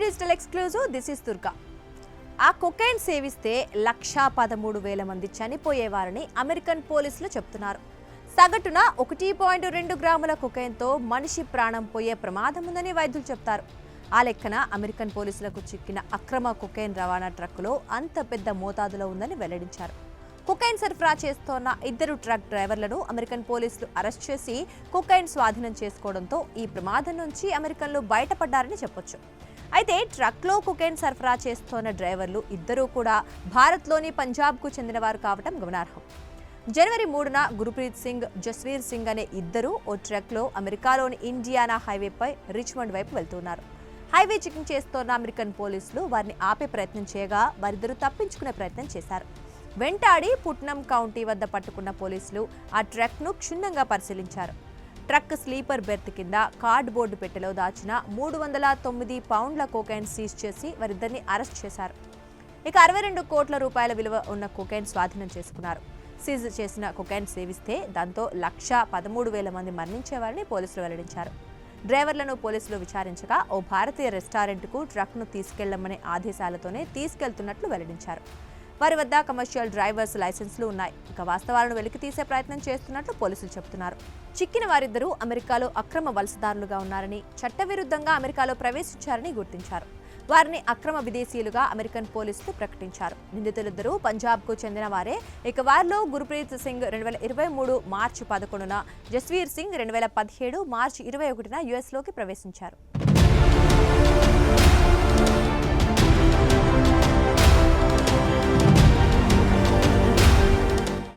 Digital exclusive this is Durga. ఆ cocaine సేవిస్తే 1,13,000 మంది చనిపోయేవారని American పోలీసులు చెప్తున్నారు. సగటున 1.2 గ్రాముల కొకైన్తో మనిషి ప్రాణం పోయే ప్రమాదం ఉందని వైద్యులు చెప్తారు. ఆ లెక్కన అమెరికన్ పోలీసులకు చిక్కిన అక్రమ కొకైన్ రవాణా ట్రక్కులో అంత పెద్ద మోతాదులో ఉందని వెల్లడించారు. కొకైన్ సరఫరా చేస్తోన్న 2 ట్రక్ డ్రైవర్లను అమెరికన్ పోలీసులు అరెస్ట్ చేసి కొకైన్ స్వాధీనం చేసుకోవడంతో ఈ ప్రమాదం నుంచి అమెరికన్లు బయటపడ్డారని చెప్పొచ్చు. అయితే ట్రక్లో కొకైన్ సరఫరా చేస్తోన్న డ్రైవర్లు 2 కూడా భారత్లోని పంజాబ్కు చెందినవారు కావడం గమనార్హం. జనవరి 3న గుర్ప్రీత్ సింగ్, జస్వీర్ సింగ్ అనే 2 ఓ ట్రక్లో అమెరికాలోని ఇండియానా హైవేపై రిచ్మండ్ వైపు వెళ్తున్నారు. హైవే చెకింగ్ చేస్తోన్న అమెరికన్ పోలీసులు వారిని ఆపే ప్రయత్నం చేయగా వారిద్దరూ తప్పించుకునే ప్రయత్నం చేశారు. వెంటాడి పుట్నం కౌంటీ వద్ద పట్టుకున్న పోలీసులు ఆ ట్రక్ను క్షుణ్ణంగా పరిశీలించారు. ట్రక్ స్లీపర్ బెర్త్ కింద కార్డ్బోర్డు పెట్టెలో దాచిన 309 పౌండ్ల కొకైన్ సీజ్ చేసి వారిద్దరిని అరెస్ట్ చేశారు. ఇక 62 కోట్ల రూపాయల విలువ ఉన్న కొకైన్ స్వాధీనం చేసుకున్నారు. సీజ్ చేసిన కొకైన్ సేవిస్తే దాంతో 1,13,000 మంది మరణించేవారని పోలీసులు వెల్లడించారు. డ్రైవర్లను పోలీసులు విచారించగా ఓ భారతీయ రెస్టారెంట్కు ట్రక్ను తీసుకెళ్లమనే ఆదేశాలతోనే తీసుకెళ్తున్నట్లు వెల్లడించారు. వారి వద్ద కమర్షియల్ డ్రైవర్స్ లైసెన్సులు ఉన్నాయి. ఇక వాస్తవాలను వెలికి తీసే ప్రయత్నం చేస్తున్నట్లు పోలీసులు చెబుతున్నారు. చిక్కిన వారిద్దరూ అమెరికాలో అక్రమ వలసదారులుగా ఉన్నారని, చట్టవిరుద్ధంగా అమెరికాలో ప్రవేశించారని గుర్తించారు. వారిని అక్రమ విదేశీయులుగా అమెరికన్ పోలీసులు ప్రకటించారు. నిందితులిద్దరూ పంజాబ్కు చెందిన వారే. ఇక వారిలో గుర్ప్రీత్ సింగ్ 2023 మార్చి 11న, జస్వీర్ సింగ్ 2017 మార్చి 21న యుఎస్లోకి ప్రవేశించారు.